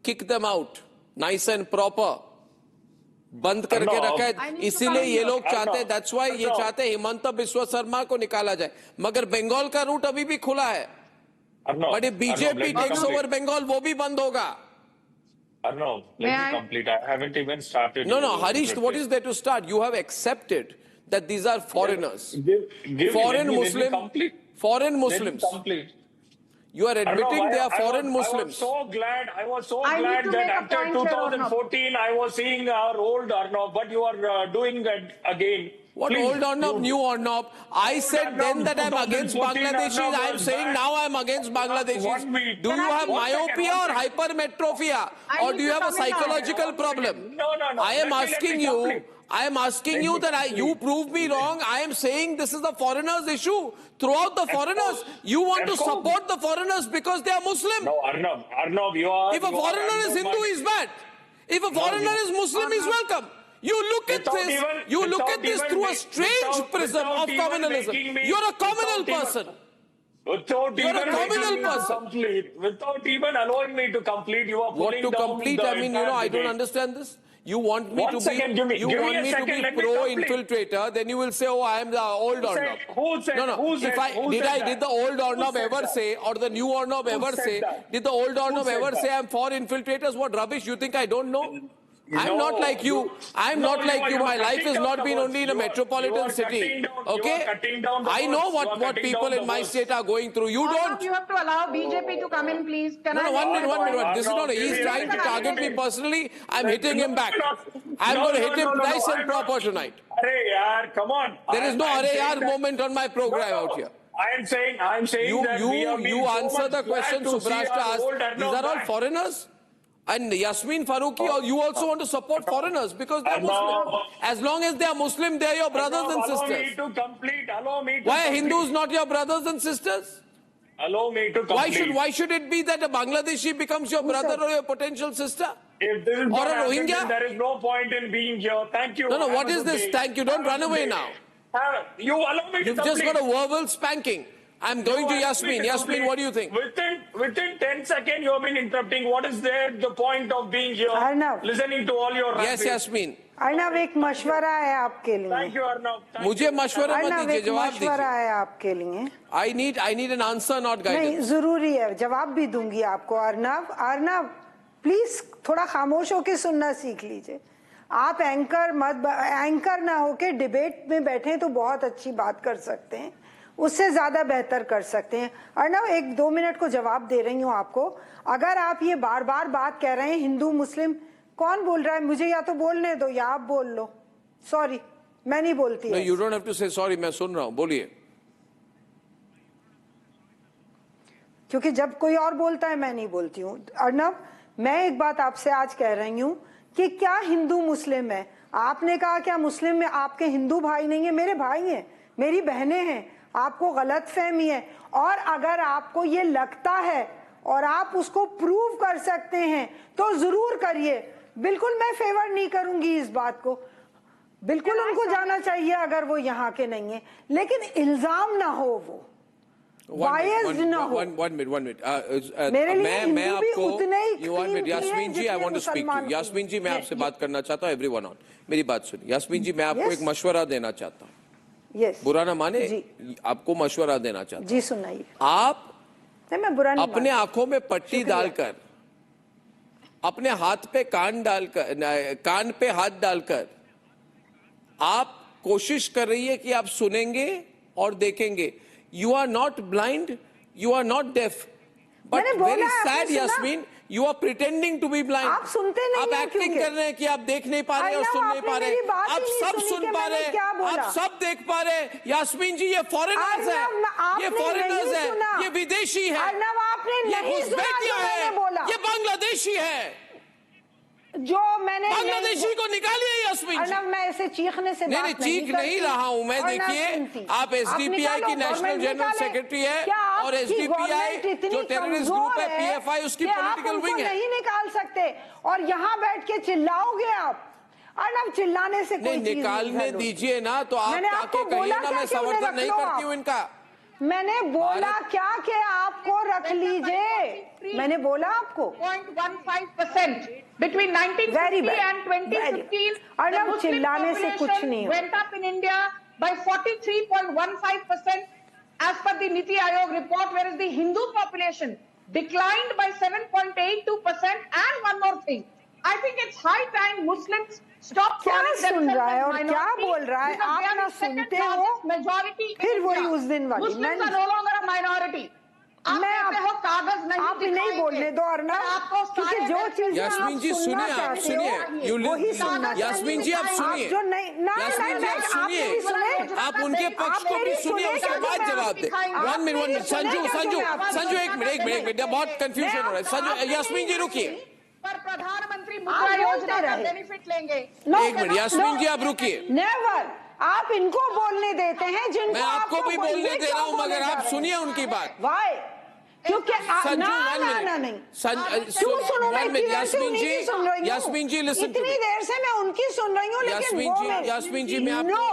kick them out. Nice and proper. बंद करके रखा है, इसीलिए ये लोग चाहते हैं, that's why ये चाहते हैं हिमंता बिस्वा शर्मा को निकाला जाए. मगर बंगाल का रूट अभी भी खुला है. But if BJP takes over Bengal, वो भी बंद होगा. No, let me complete. I haven't even started. No, Harish, what is there to start? You have accepted that these are foreigners. Foreign Muslims. You are admitting they are foreign Muslims. I was so glad that after 2014 I was seeing our old Arnab, but you are doing that again. What old Arnab, new Arnab? I said then that I am against Bangladeshis. I am saying now I am against Bangladeshis. Do you have myopia or hypermetropia? Or do you have a psychological problem? No. I am asking you that you prove me wrong. I am saying this is the foreigners issue. Throughout the foreigners, you want to support the foreigners because they are Muslim. No, Arnab, you are... If a foreigner is Hindu, he's bad. If a foreigner is Muslim, he's welcome. You look at this through a strange prism of communalism. You're a communal person. Without You're a even criminal letting me person. complete, without even allowing me to complete, you are What pulling to down complete? the I mean, entire I don't debate. understand this. You want me One to second, be, give me a to second, be let me pro complete. infiltrator, then you will say, oh, I am the old Who said- Arnab. who said- No. who said- If who did said I that? did the old Who Arnab said ever that? say, or the new Arnab Who ever said say? that? Did the old Arnab said ever that? say I'm for infiltrators? What rubbish? You think I don't know? I'm No, not like you. I'm no, not like you. are My life cutting has down not the been words. only in a You are metropolitan city. cutting down- you are Okay? cutting down the I know words. You are what cutting people down in the my words. state are going through. You Arnab, don't. you have to allow BJP to come in, please. Can No, I one make minute. my point? This is not. He's Arnab, trying to target me personally. I'm hitting him back. I'm No, going to no, hit him no, no, nice and I'm not- proper tonight. Arey yaar, come on. There is no I'm arey saying yaar that- moment on my program No, no. out here. I'm saying that we have been You so answer much the glad question to see Subrashta our asked. old These Arnab are all back. foreigners. And Yasmin Farooqi, you also want to support foreigners because they are Muslim. As long as they are Muslim, they are your brothers and Allow me sisters. to complete. Allow me to Why are complete. Hindus not your brothers and sisters? Allow me to complete. Why should it be that a Bangladeshi becomes your brother or your potential sister? If this is Or what a happens, Rohingya? then there is no point in being here. Thank you. No, Have what a is good this? day. Thank you. Don't Have a run good away day. now. You allow me to You've complete. just got a verbal spanking. I'm going to Yasmin. Yasmin, what do you think? Within 10 seconds, you have been interrupting. What is there the point of being here? Arnab. Listening to all your Yes, rampage? Yasmin. Arnab एक मशवरा है आपके लिए Thank you, Arnab. Thank मुझे you. मशवरा मत अर्नब दीजिए, एक जवाब मशवरा दीजिए. है आपके लिए I need an answer, not नहीं guidance. जरूरी है जवाब भी दूंगी आपको अर्नब प्लीज थोड़ा खामोश होके सुनना सीख लीजिए आप एंकर ना होके डिबेट में बैठे तो बहुत अच्छी बात कर सकते हैं उससे ज्यादा बेहतर कर सकते हैं अर्नब 1-2 मिनट को जवाब दे रही हूँ आपको अगर आप ये बार बार बात कह रहे हैं हिंदू मुस्लिम कौन बोल रहा है मुझे या तो बोलने दो या आप बोल लो सॉरी मैं नहीं बोलती No, you don't have to say sorry. मैं सुन रहा हूँ. बोलिए. क्योंकि जब कोई और बोलता है मैं नहीं बोलती हूँ अर्नब मैं एक बात आपसे आज कह रही हूँ कि क्या हिंदू मुस्लिम है आपने कहा क्या मुस्लिम में आपके हिंदू भाई नहीं है मेरे भाई हैं मेरी बहनें हैं आपको गलत फहमी है और अगर आपको ये लगता है और आप उसको प्रूव कर सकते हैं तो जरूर करिए बिल्कुल मैं फेवर नहीं करूंगी इस बात को बिल्कुल उनको जाना चाहिए अगर वो यहाँ के नहीं है लेकिन इल्जाम ना हो वो बायस्ड ना हो One minute. मेरे लिए मैं हिंदू भी आपको उतने ही you want me, कीमती हैं यास्मीन जी, I जितने want to speak to मुसलमान you. यास्मीन जी, मैं आपसे बात करना चाहता हूँ. Everyone on. मेरी बात सुनिए. यास्मीन जी, मैं आपको Yes. एक मशवरा देना चाहता हूँ. यस बुरा ना माने. जी. आपको मशवरा देना चाहता हूँ. जी सुनाइए आप नहीं मैं बुरा नहीं अपने मानती। आंखों में पट्टी शुक्रिया। डालकर अपने हाथ पे कान पे हाथ डालकर आप कोशिश कर रही है कि आप सुनेंगे और देखेंगे you are not blind you are not deaf but मैंने बोला वेरी है, आपने सैड सुना? Yasmin you are pretending to be blind आप सुनते नहीं आप हैं एक्टिंग क्योंकि? कर रहे हैं कि आप देख नहीं पा रहे और I know, सुन नहीं आपने पा रहे मेरी बात ही आप नहीं सब सुनी सुन कि पा मैंने रहे क्या बोला। आप सब देख पा रहे यास्मीन जी ये फॉरेनर्स है अर्नब, ये आपने फॉरेनर्स नहीं है सुना। ये विदेशी है अर्नब, आपने ये नहीं सुना घुसपैठिया जो मैंने है बोला। ये बांग्लादेशी है जो मैंने बांग्लादेशी को निकालिए यास्मीन जी अर्नब मैं ऐसे चीखने से नहीं बात नहीं चीख करती नहीं रहा हूं मैं और ना देखिए सुनती। आप एसडीपीआई की निकालो, नेशनल गवर्नमेंट जनरल निकाले। सेक्रेटरी है क्या और आपकी एसडीपीआई गवर्नमेंट इतनी जो टेररिस्ट कमजोर ग्रुप है पीएफआई उसकी कि आप पॉलिटिकल उनको विंग है नहीं निकाल सकते और यहाँ बैठ के चिल्लाओगे आप अर्नब चिल्लाने से कोई नहीं चीज निकालने हल होती। दीजिए ना तो आप मैंने आके आपको कहिए बोला ना क्या मैं कि उन्हें समर्थन रख नहीं लो करती आप? हूँ इनका मैंने बोला क्या कि आपको रख लीजिए मैंने बोला आपको 0.15% between 1950 and 2015 the Muslim चिल्लाने से कुछ population नहीं went up in India by 43.15% as per the Niti Aayog report, whereas the Hindu population declined by 7.82%. And one more thing, I think it's high time Muslims stop क्या calling सुन themselves रहा है और as क्या minority बोल रहा है because आप they are ना the second सुनते हो largest majority in फिर वही India. उस दिन वाली Muslims are no longer a minority. आप कहते हो कागज नहीं आप नहीं दिखाएंगे, बोलने दो अर्नब पर आपको क्योंकि सारे जो चीज यास्मीन जी सुनिए आप सुनिए यास्मीन जी आप सुनिए जो नहीं यास्मीन जी आप सुनिए आप उनके पक्ष को भी सुनिए उसके बाद जवाब दे 1 मिनट संजू एक मिनट बहुत कंफ्यूजन हो रहा है संजू यास्मीन जी रुकिए पर प्रधानमंत्री मुद्रा योजना का बेनिफिट लेंगे एक मिनट यास्मीन जी आप रुकिए नेवर आप इनको बोलने देते हैं जिनको मैं आपको भी बोलने दे रहा हूं मगर आप सुनिए उनकी बात वाई क्योंकि संजू नहीं क्यों सुनूं मैं यास्मीन जी लिसन इतनी देर से मैं उनकी सुन रही हूँ लेकिन यास्मीन जी मैं no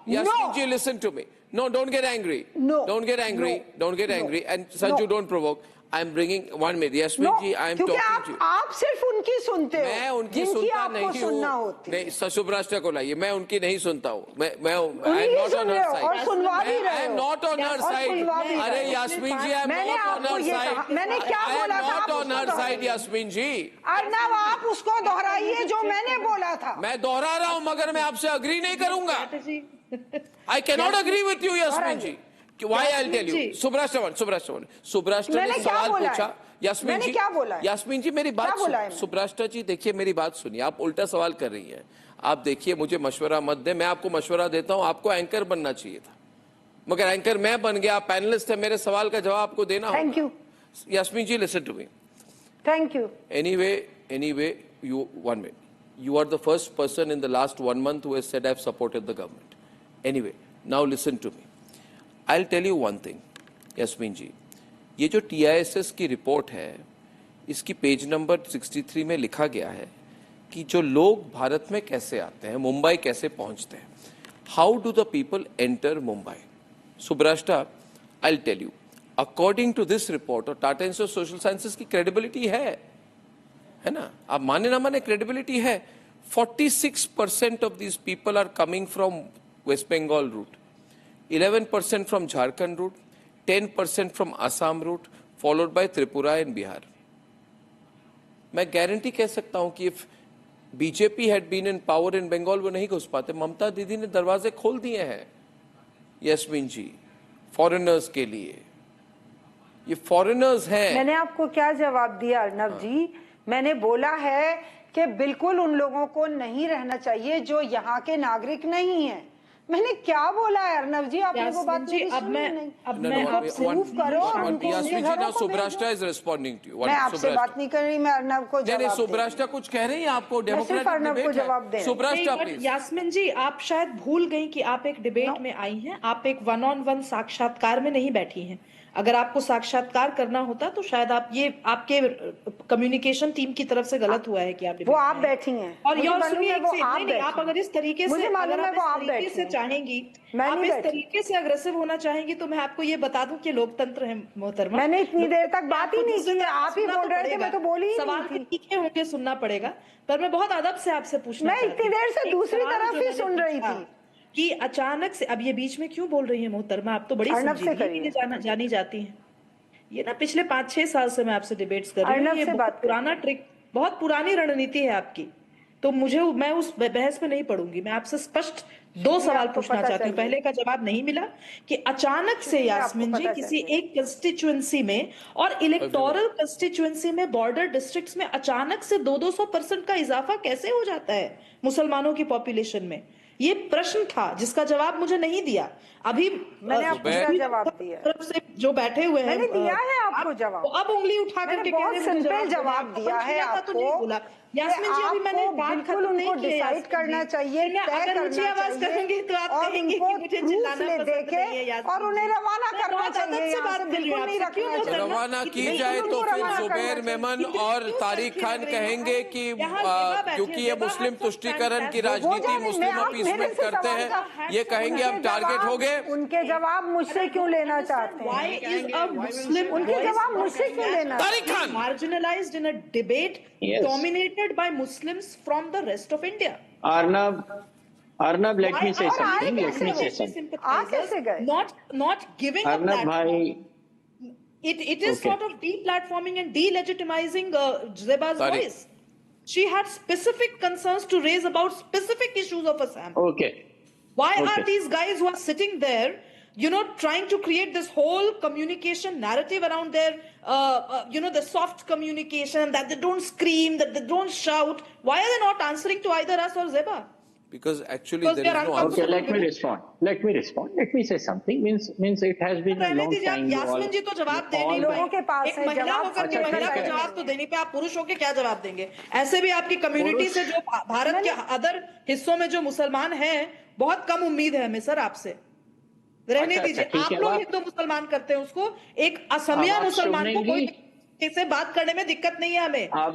Yasmin ji, listen to me. No, don't get angry. No. Don't get angry. No. Don't get angry. No. And Sanju, No. don't provoke. I'm bringing 1 minute. Yasmin No, ji, I'm क्योंकि talking to you. आप सिर्फ उनकी सुनते हो मैं उनकी जिनकी सुनता आपको नहीं सुनना हूँ। होती नहीं, शुभ्राष्ट्र को लाइए। मैं उनकी नहीं सुनता हूँ। मैं उन्हीं I'm not सुन on रहे her हो side. और सुनवा भी रहे I am हो not on her और side. सुनवा भी अरे रहे हो। यास्मीन जी, I am मैंने not on आपको her ये side. कहा, मैंने क्या I बोला am था not आप on उसको her side, दोहराइए। यास्मीन जी। अर्नब आप उसको दोहराइए जो मैंने बोला था। मैं दोहरा रहा हूँ मगर मैं आपसे अग्री नहीं करूंगा। I cannot agree with you, Yasmin ji. Why I'll tell you? सुब्राष्ट्र ने सवाल पूछा। यास्मीन जी, यास्मीन जी मेरी बात सुनिए। सुब्राष्ट्र जी देखिए मेरी बात सुनिए, आप उल्टा सवाल कर रही हैं। आप देखिए मुझे मशवरा मत दे, मैं आपको मशवरा देता हूं, आपको एंकर बनना चाहिए था, मगर एंकर मैं बन गया, आप पैनलिस्ट है, मेरे सवाल का जवाब आपको देना होगा। Thank you Yasmin ji, listen to me. Thank you. Anyway, you 1 minute. You are the first person in the last 1 month who has said I've supported the government. Anyway, now listen to me. I'll tell you one thing, Yasmin ji, ये जो TISS की report है, इसकी page number 63 में लिखा गया है कि जो लोग भारत में कैसे आते हैं, मुंबई कैसे पहुंचते हैं, how do the people enter Mumbai. सुब्राष्ट्र, I tell you, according to this report, और Tata institute of social sciences की क्रेडिबिलिटी है ना, आप माने ना माने क्रेडिबिलिटी है। 46% of these people are coming from West Bengal route, 11% from Jharkhand route, 10% from Assam route, followed by Tripura and Bihar. मैं गारंटी कह सकता हूं कि if BJP had been in power in Bengal वो नहीं घुस पाते। ममता दीदी ने दरवाजे खोल दिए हैं यास्मीन जी फॉरेनर्स के लिए, ये फॉरेनर्स हैं। मैंने आपको क्या जवाब दिया अर्नब जी? मैंने बोला है कि बिल्कुल उन लोगों को नहीं रहना चाहिए जो यहाँ के नागरिक नहीं हैं। मैंने क्या बोला है अर्नब जी? आपने वो बात मेरी सुनी नहीं। मैं आपसे प्रूफ करो उनको यास्मीन उनके जी, घरों now को Subrashta is responding to you. मैं आपसे बात नहीं कर रही, मैं अर्नब को जवाब नहीं, सुब्राष्ट्र कुछ कह रही हैं आपको, अर्नब को जवाब दे। सुब्राष्ट्र प्लीज। यास्मीन जी, आप शायद भूल गई कि आप एक डिबेट में आई हैं, आप एक 1-on-1 साक्षात्कार में नहीं बैठी हैं। अगर आपको साक्षात्कार करना होता तो शायद आप ये आपके कम्युनिकेशन टीम की तरफ से गलत हुआ है कि आप वो आप बैठी हैं और ये सुनिए, नहीं, आप अगर इस तरीके से चाहेंगी, आप इस तरीके से अग्रेसिव होना चाहेंगी तो मैं आपको ये बता दूं कि लोकतंत्र है मोहतरमा। मैंने इतनी देर तक बात ही नहीं की, आप ही बोल रहे थे, मैं तो बोली ही सवाल तीखे होंगे, सुनना पड़ेगा, पर मैं बहुत अदब से आपसे पूछना मैं इतनी देर से दूसरी तरफ ही सुन रही थी कि अचानक से अब ये बीच में क्यों बोल रही है मोहतरमा? आप तो बड़ी जानी जाती हैं। ये ना पिछले 5-6 साल से मैं आपसे डिबेट्स कर रही हूँ, ये बहुत पुराना ट्रिक, बहुत पुरानी रणनीति है आपकी, तो मैं उस बहस में नहीं पढ़ूंगी। मैं आपसे स्पष्ट 2 सवाल पूछना चाहती हूँ। पहले का जवाब नहीं मिला कि अचानक से यास्मीन जी किसी एक कंस्टिट्यूएंसी में और इलेक्टोरल कंस्टिट्यूएंसी में, बॉर्डर डिस्ट्रिक्ट्स में अचानक से 200% का इजाफा कैसे हो जाता है मुसलमानों की पॉपुलेशन में? ये प्रश्न था जिसका जवाब मुझे नहीं दिया। अभी मैंने आपको जवाब दिया, तरफ से जो बैठे हुए हैं मैंने दिया है आपको जवाब। अब उंगली उठा करके बहुत सिंपल जवाब दिया है आपको। यास्मीन जी, अभी मैंने बात खत्म नहीं की, डिसाइड करना चाहिए, अगर ऊंची आवाज करेंगे तो आप कहेंगे कि मुझे चिल्लाना पसंद नहीं है और उन्हें रवाना करना चाहिए, यहाँ से बिल्कुल नहीं रखना चाहिए। रवाना की जाए तो फिर जुबैर मेमन और तारिक खान कहेंगे कि क्योंकि ये मुस्लिम तुष्टीकरण की राजनीति, मुस्लिम अपीसमेंट करते हैं, ये कहेंगे हम टारगेट हो गए। उनके जवाब मुझसे क्यों लेना चाहते हैं? उनके जवाब मुझसे क्यों लेना? Tariq Khan marginalized in a debate dominated by Muslims from the rest of India. Arnab, let me say something. Let me say something. Not giving a platform. It is sort of deplatforming and delegitimizing Zeba's voice. She had specific concerns to raise about specific issues of Assam. Okay. Why are these guys who are sitting there, trying to create this whole communication narrative around their, the soft communication, that they don't scream, that they don't shout? Why are they not answering to either us or Zeba? Because actually there is no answer. Okay, let me respond. Let me say something. Means it has been a long time. Yasmin जी तो जवाब दे नहीं पाए। एक महिला होकर के महिला को जवाब तो देने पे आप पुरुष होकर क्या जवाब देंगे? ऐसे भी आपकी कम्युनिटी से, जो भारत के अदर हिस्सों में जो मुसलमान हैं, बहुत कम उम्मीद है हमें सर आपसे। रहने दीजिए, आप लोग हिंदू मुसलमान करते हैं उसको, एक असमिया मुसलमान को कोई से बात करने में दिक्कत नहीं है।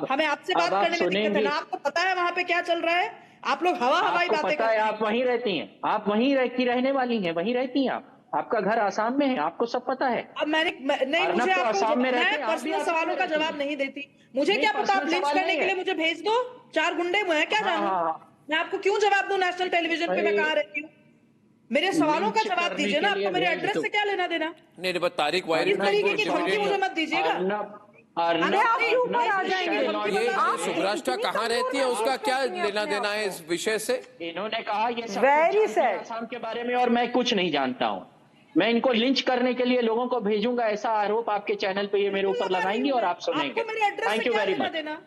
हमें आपसे बात करने में दिक्कत है ना? आपको पता है वहां पे क्या चल रहा है? आप लोग हवा हवाई आपको बातें पता है, करते हैं। आप वहीं रहती हैं, आप वहीं की रहने वाली हैं, वहीं रहती हैं आप। आपका घर आसाम में है, आपको सब पता है। अब नहीं, अर्नब मुझे तो आपको आसाम में रहते मैं हैं, आप भी पर्सनल आसाम सवालों में का रहती जवाब हैं। नहीं देती। मुझे नहीं, क्या पता, आप पर्सनल लिंच सवाल करने नहीं के है। लिए मुझे भेज दो, 4 गुंडे मुझे क्या हाँ, जानूं? हाँ। मैं आपको क्यों जवाब दूं नेशनल टेलीविजन पे मैं कहाँ रहती हूँ? मेरे सवालों का लिंच जवाब करने दीजिए ना, के लिए आपको मेरे भेज एड्रेस दो। से क्या लेना देना? नहीं, but Tariq, why इस did you तरीके go की to धमकी मुझे मत दीजिएगा। अरे आप क्यों ऊपर आ जाएंगे? ये सुभ्राष्टा कहाँ रहती है, उसका क्या लेना देना है इस विषय से? इन्होंने कहा ये सब Very कुछ जानती हैं sad. आसाम के बारे में और मैं कुछ नहीं जानता हूँ। मैं इनको लिंच करने के लिए लोगों को भेजूंगा, ऐसा आरोप आपके चैनल पे ये मेरे ऊपर लगाएंगी और आप सुनेंगे। आपको मेरे एड्रेस से थैंक यू क्या वेरी लेना मच देना?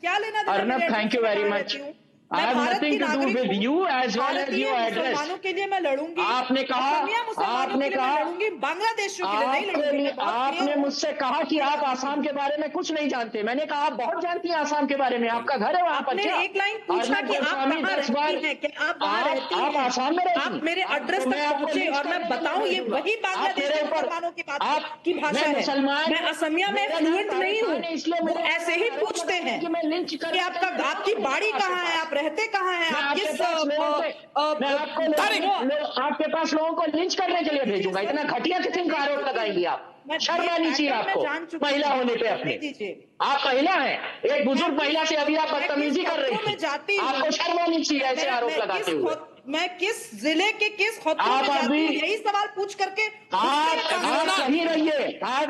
क्या लेना देना? अर्नब, मेरे थैंक एड्रेस यू से मैं वेरी कहाँ मच। रहती हूँ? आई मैं हैव भारत नथिंग की टू डू नागरिक विद हूँ। यू एज वेल एज भारतीय योर एड्रेस। मुसलमानों के लिए मैं लड़ूंगी। आपने कहा, असमिया मुसलमानों आपने के लिए कहा, मैं लड़ूंगी, बांग्लादेशियों के लिए नहीं लड़ूंगी। मैं बहुत आपने clear हूँ। मुझसे कहा कि आप आसाम के बारे में कुछ नहीं जानते। मैंने कहा आप बहुत जानती हैं आसाम के बारे में, आपका घर है वहां पर आपने क्या? एक लाइन पूछा अर्नब कि आप गोस्वामी कहाँ 10 बार रहती हैं, क्या आप वहाँ रहती आप हैं? आसाम में रहती आप हैं। मेरे एड्रेस तो तक मैं आपको पहुंचे लिंच और मैं करने के लिए बताऊं, ये भेजूंगा। वही आप बांग्लादेशी मेरे ऊपर- मुसलमानों की बात आप- की भाषा मैं है। मुसलमान- मैं असमिया में मेरा फ्लुएंट नाम नहीं हूँ। तारिक खान है, इसलिए वो मेरे ऐसे ही ऊपर पूछते आरोप हैं कि मैं लिंच कि करने आपका के लिए आपकी भेजूंगा बाड़ी आपके कहाँ है, पास। आप रहते कहाँ हैं, मैं आप आपके किस पास लोगों को- मैं आपके पास लोगों को लिंच करने के लिए भेजूंगा। इतना घटिया किस्म का आरोप लगाएंगी आप? शर्म आनी चाहिए आपको महिला होने पे अपने। आप महिला हैं, एक बुजुर्ग महिला से अभी आप बदतमीजी कर रही थी। आपको शर्म आनी चाहिए ऐसे आरोप लगाते हुए। मैं किस जिले के किस खतरों आप में जाती हूँ, अभी- यही सवाल पूछ करके आप सही रहिए। आप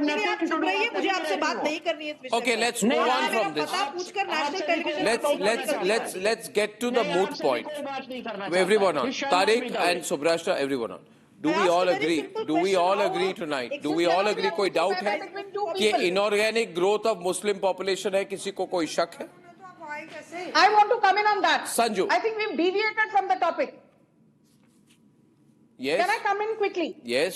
चुप रहिए, मुझे आपसे बात नहीं करनी है इस विषय Okay, पर। let's move आप on मेरा from this. पता पूछकर national television Let's get to the moot point. Everyone on. Tariq and Subrashta, everyone on. Do we all agree? Do we all agree tonight? Do we all agree? कोई doubt है कि inorganic growth of Muslim population है? किसी को कोई शक है? I want to come in on that. Sanju. I think we've deviated from the topic. Yes. Can I come in quickly? Yes.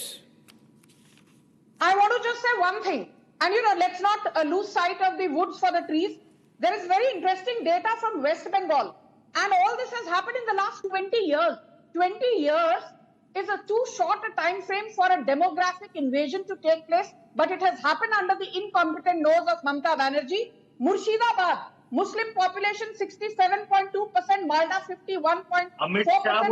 I want to just say one thing. And let's not lose sight of the woods for the trees. There is very interesting data from West Bengal. And all this has happened in the last 20 years. 20 years is a too short a time frame for a demographic invasion to take place. But it has happened under the incompetent nose of Mamata Banerjee. Murshidabad, Muslim population 67.2%, Malda 51.4%,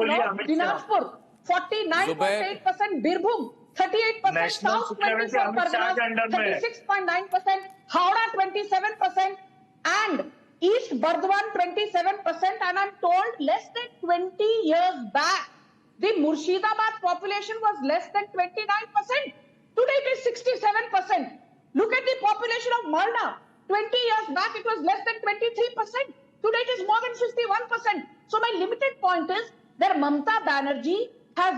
North Dinajpur 49.8%, Birbhum 38%, South 24%, Parganas 36.9%, Howrah 27%, and East Burdwan 27%. And I'm told less than 20 years back, the Murshidabad population was less than 29%. Today it is 67%. Look at the population of Malda. 20 years back it was less than 23%. Today it is more than 51%. So my limited point is that Mamata Banerjee has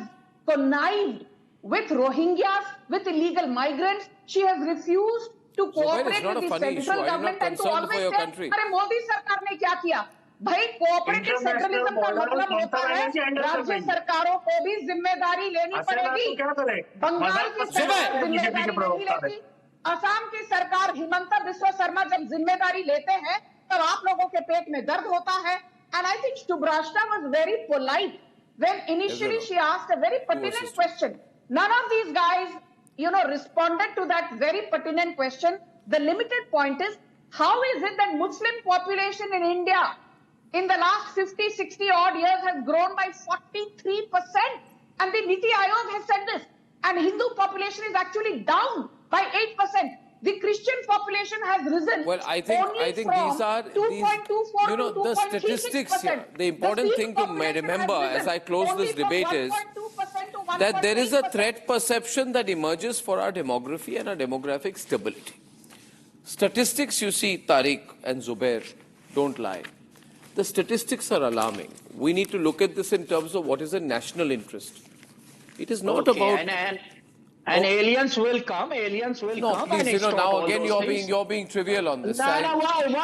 connived with Rohingyas, with illegal migrants. She has refused to cooperate not with a the funny issue. central Are you not government and to concerned for always your say, country? अरे मोदी सरकार ने क्या किया? भाई cooperative federalism का मतलब होता है राज्य सरकारों को भी जिम्मेदारी लेनी पड़ेगी। बंगाल की सरकार जिम्मेदारी नहीं लेती, असम की सरकार हिमंता बिस्वा शर्मा जब जिम्मेदारी लेते हैं तब आप लोगों के पेट में दर्द होता है। And I think Subrashta was very polite when initially she asked a very pertinent question. None of these guys, responded to that very pertinent question. The limited point is, how is it that Muslim population in India in the last 50, 60 odd years has grown by 43%? And the Niti Aayog has said this. And Hindu population is actually down by 8%. The Christian population has risen. Well, I think these are the statistics here. The important thing to remember as I close this debate is that there is a threat perception that emerges for our demography and our demographic stability. Statistics, you see, Tariq and Zubair, don't lie. The statistics are alarming. We need to look at this in terms of what is a national interest. It is not about... And aliens will come. Aliens will come. Please, and extort now all again those you're being trivial on this. Why?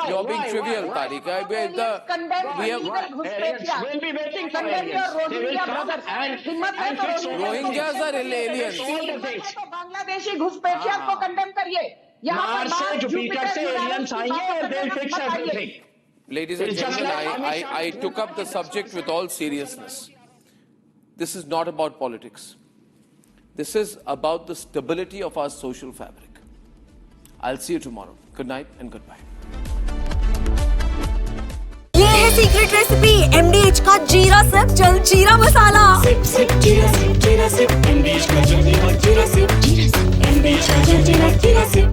You're being trivial, Tariq. Aliens will be waiting for aliens. They will come and fix Rohingyas are aliens. Bangladeshi घुसपैठियों को condemn करिए। Mars से Jupiter से aliens आएंगे और they will fix everything. Ladies and gentlemen, I took up the subject with all seriousness. This is not about politics. This is about the stability of our social fabric. I'll see you tomorrow. Good night and goodbye. ये है secret recipe MDH का जीरा SIP जल जीरा मसाला। SIP SIP जीरा SIP MDH का जल जीरा सिप MDH का जल जीरा सिप।